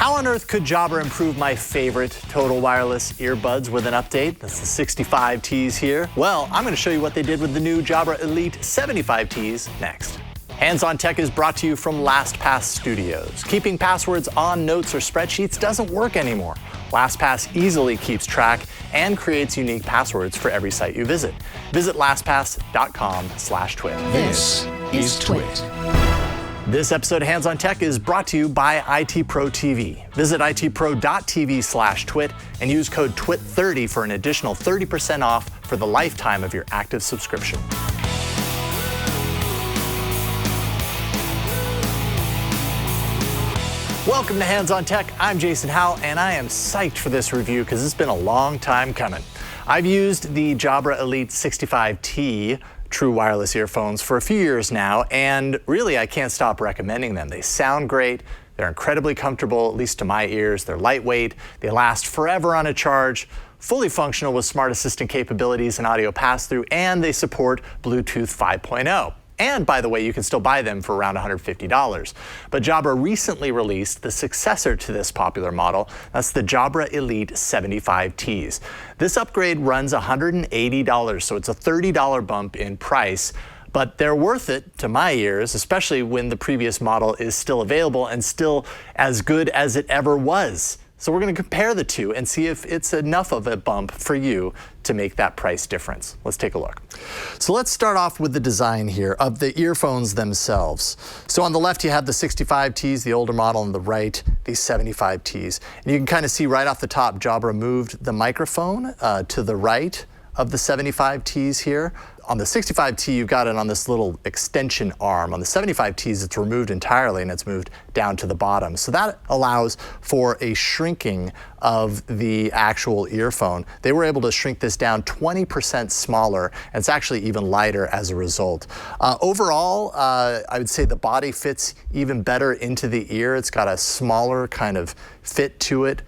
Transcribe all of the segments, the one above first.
How on earth could Jabra improve my favorite total wireless earbuds with an update? That's the 65Ts here. Well, I'm going to show you what they did with the new Jabra Elite 75Ts next. Hands on Tech is brought to you from LastPass Studios. Keeping passwords on notes or spreadsheets doesn't work anymore. LastPass easily keeps track and creates unique passwords for every site you visit. Visit lastpass.com/twit. This is Twit. This episode of Hands on Tech is brought to you by IT Pro TV. Visit itpro.tv/twit and use code TWIT30 for an additional 30% off for the lifetime of your active subscription. Welcome to Hands on Tech. I'm Jason Howell, and I am psyched for this review because it's been a long time coming. I've used the Jabra Elite 65T true wireless earphones for a few years now, and really I can't stop recommending them. They sound great, they're incredibly comfortable, at least to my ears, they're lightweight, they last forever on a charge, fully functional with smart assistant capabilities and audio pass-through, and they support Bluetooth 5.0. And by the way, you can still buy them for around $150. But Jabra recently released the successor to this popular model. That's the Jabra Elite 75Ts. This upgrade runs $180, so it's a $30 bump in price. But they're worth it to my ears, especially when the previous model is still available and still as good as it ever was. So we're going to compare the two and see if it's enough of a bump for you to make that price difference. Let's take a look. So let's start off with the design here of the earphones themselves. So on the left you have the 65Ts, the older model, on the right these 75Ts. And you can kind of see right off the top, Jabra moved the microphone to the right of the 75Ts here. On the 65T, you've got it on this little extension arm. On the 75Ts, it's removed entirely and it's moved down to the bottom. So that allows for a shrinking of the actual earphone. They were able to shrink this down 20% smaller, and it's actually even lighter as a result. Overall, I would say the body fits even better into the ear. It's got a smaller kind of fit to it.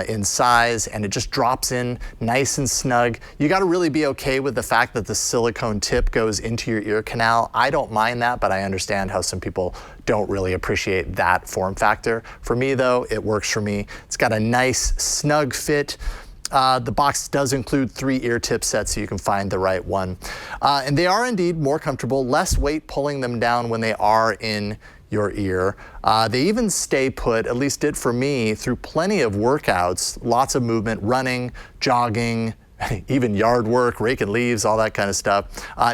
In size, and it just drops in nice and snug. You got to really be okay with the fact that the silicone tip goes into your ear canal. I don't mind that, but I understand how some people don't really appreciate that form factor. For me though, it works for me. It's got a nice snug fit. The box does include 3 ear tip sets, so you can find the right one. And they are indeed more comfortable, less weight pulling them down when they are in your ear. They even stay put, at least did for me, through plenty of workouts, lots of movement, running, jogging, even yard work, raking leaves, all that kind of stuff.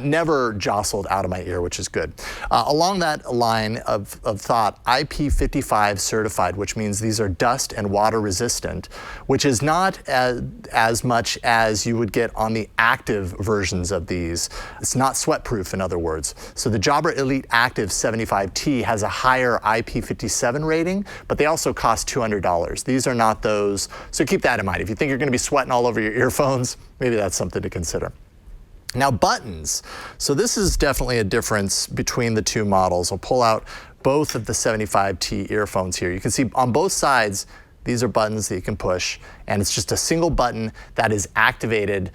Never jostled out of my ear, which is good. Along that line of thought, IP55 certified, which means these are dust and water resistant, which is not as much as you would get on the active versions of these. It's not sweat proof, in other words. So the Jabra Elite Active 75T has a higher IP57 rating, but they also cost $200. These are not those, so keep that in mind. If you think you're gonna be sweating all over your earphones, maybe that's something to consider. Now, buttons. So this is definitely a difference between the two models. I'll pull out both of the 75T earphones here. You can see on both sides, these are buttons that you can push, and it's just a single button that is activated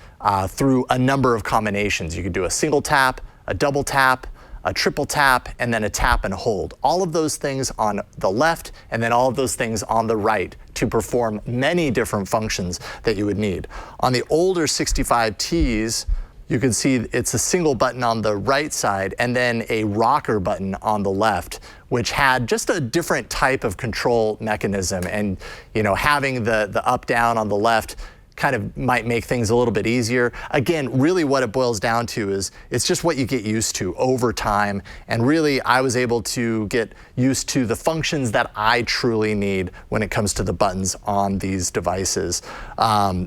through a number of combinations. You can do a single tap, a double tap, a triple tap, and then a tap and hold. All of those things on the left, and then all of those things on the right to perform many different functions that you would need. On the older 65Ts, you can see it's a single button on the right side and then a rocker button on the left, which had just a different type of control mechanism. And having the up down on the left kind of might make things a little bit easier. Again, really what it boils down to is it's just what you get used to over time. And really, I was able to get used to the functions that I truly need when it comes to the buttons on these devices.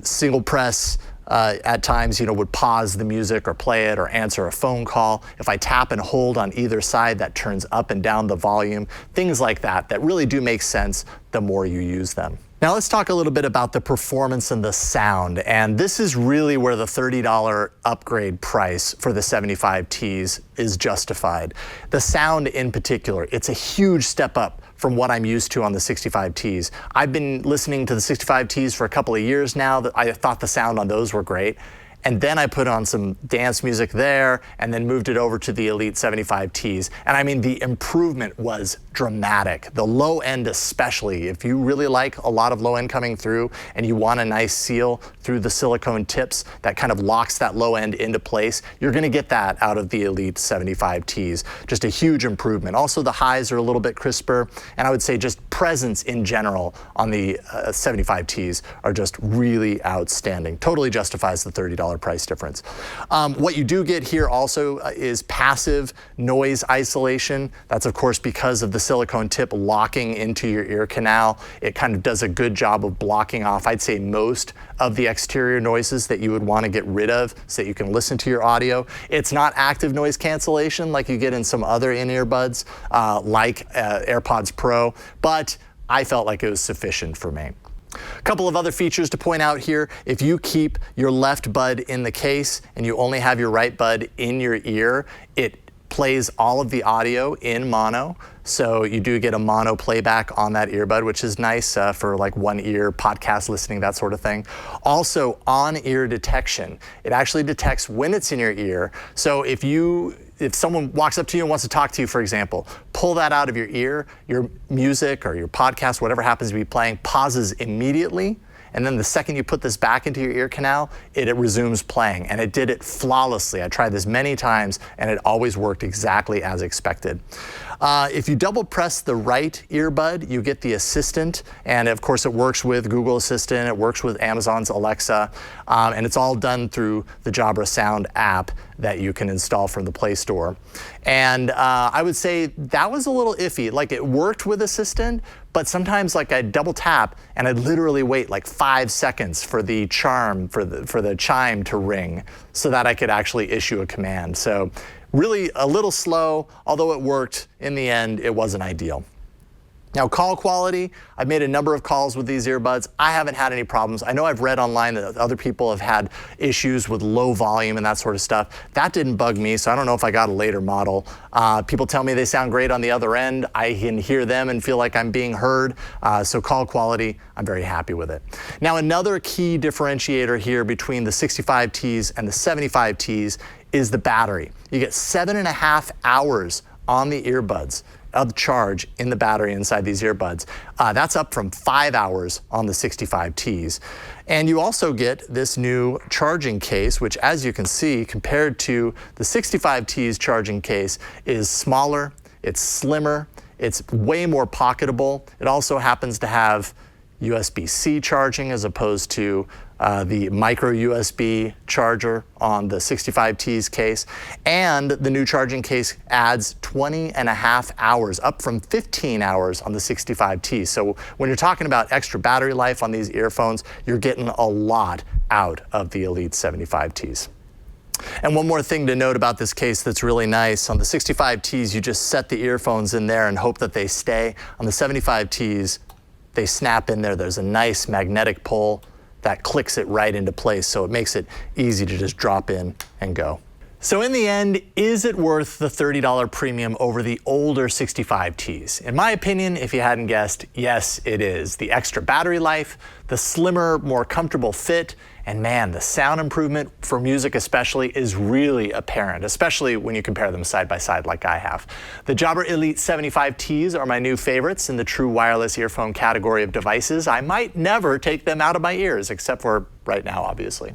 Single press, at times, would pause the music or play it or answer a phone call. If I tap and hold on either side, that turns up and down the volume. Things like that really do make sense the more you use them. Now let's talk a little bit about the performance and the sound, and this is really where the $30 upgrade price for the 75Ts is justified. The sound in particular, it's a huge step up from what I'm used to on the 65Ts. I've been listening to the 65Ts for a couple of years now. I thought the sound on those were great. And then I put on some dance music there and then moved it over to the Elite 75Ts. And I mean, the improvement was dramatic. The low end especially, if you really like a lot of low end coming through and you want a nice seal through the silicone tips that kind of locks that low end into place, you're going to get that out of the Elite 75Ts. Just a huge improvement. Also, the highs are a little bit crisper, and I would say just presence in general on the 75Ts are just really outstanding. Totally justifies the $30 price difference. What you do get here also is passive noise isolation. That's of course because of the silicone tip locking into your ear canal. It kind of does a good job of blocking off, I'd say, most of the exterior noises that you would want to get rid of so that you can listen to your audio. It's not active noise cancellation like you get in some other in-ear buds like AirPods Pro, but I felt like it was sufficient for me. A couple of other features to point out here. If you keep your left bud in the case and you only have your right bud in your ear, it plays all of the audio in mono. So you do get a mono playback on that earbud, which is nice for like one ear podcast listening, that sort of thing. Also, on-ear detection. It actually detects when it's in your ear. So if someone walks up to you and wants to talk to you, for example, pull that out of your ear, your music or your podcast, whatever happens to be playing, pauses immediately. And then the second you put this back into your ear canal, it resumes playing. And it did it flawlessly. I tried this many times and it always worked exactly as expected. If you double press the right earbud, you get the Assistant. And of course it works with Google Assistant, it works with Amazon's Alexa, and it's all done through the Jabra Sound app that you can install from the Play Store. And I would say that was a little iffy. Like, it worked with Assistant, but sometimes like I'd double tap and I'd literally wait like 5 seconds for the chime to ring so that I could actually issue a command. So really a little slow, although it worked. In the end, it wasn't ideal. Now, call quality, I've made a number of calls with these earbuds. I haven't had any problems. I know I've read online that other people have had issues with low volume and that sort of stuff. That didn't bug me, so I don't know if I got a later model. People tell me they sound great on the other end. I can hear them and feel like I'm being heard. So call quality, I'm very happy with it. Now, another key differentiator here between the 65Ts and the 75Ts is the battery. You get 7.5 hours on the earbuds of charge in the battery inside these earbuds. That's up from 5 hours on the 65Ts. And you also get this new charging case, which, as you can see, compared to the 65T's charging case, is smaller, it's slimmer, it's way more pocketable. It also happens to have USB-C charging as opposed to the micro USB charger on the 65T's case. And the new charging case adds 20.5 hours, up from 15 hours on the 65T. So when you're talking about extra battery life on these earphones, you're getting a lot out of the Elite 75Ts. And one more thing to note about this case that's really nice. On the 65Ts, you just set the earphones in there and hope that they stay. On the 75Ts, they snap in there. There's a nice magnetic pull that clicks it right into place, so it makes it easy to just drop in and go. So in the end, is it worth the $30 premium over the older 65Ts? In my opinion, if you hadn't guessed, yes, it is. The extra battery life, the slimmer, more comfortable fit, and man, the sound improvement for music especially is really apparent, especially when you compare them side by side like I have. The Jabra Elite 75Ts are my new favorites in the true wireless earphone category of devices. I might never take them out of my ears, except for right now, obviously.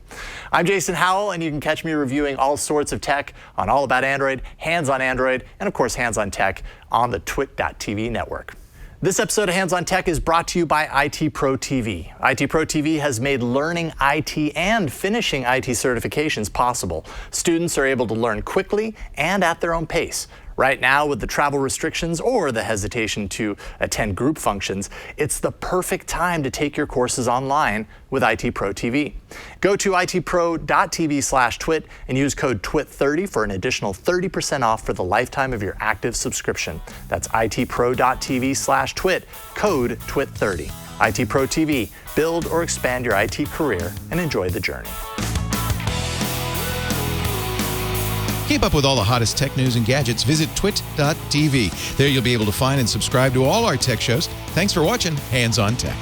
I'm Jason Howell, and you can catch me reviewing all sorts of tech on All About Android, Hands on Android, and of course Hands on Tech on the twit.tv network. This episode of Hands on Tech is brought to you by IT Pro TV. IT Pro TV has made learning IT and finishing IT certifications possible. Students are able to learn quickly and at their own pace. Right now, with the travel restrictions or the hesitation to attend group functions, it's the perfect time to take your courses online with IT Pro TV. Go to itpro.tv/twit and use code TWIT30 for an additional 30% off for the lifetime of your active subscription. That's itpro.tv/twit, code TWIT30. IT Pro TV, build or expand your IT career and enjoy the journey. Keep up with all the hottest tech news and gadgets. Visit twit.tv. There you'll be able to find and subscribe to all our tech shows. Thanks for watching Hands on Tech.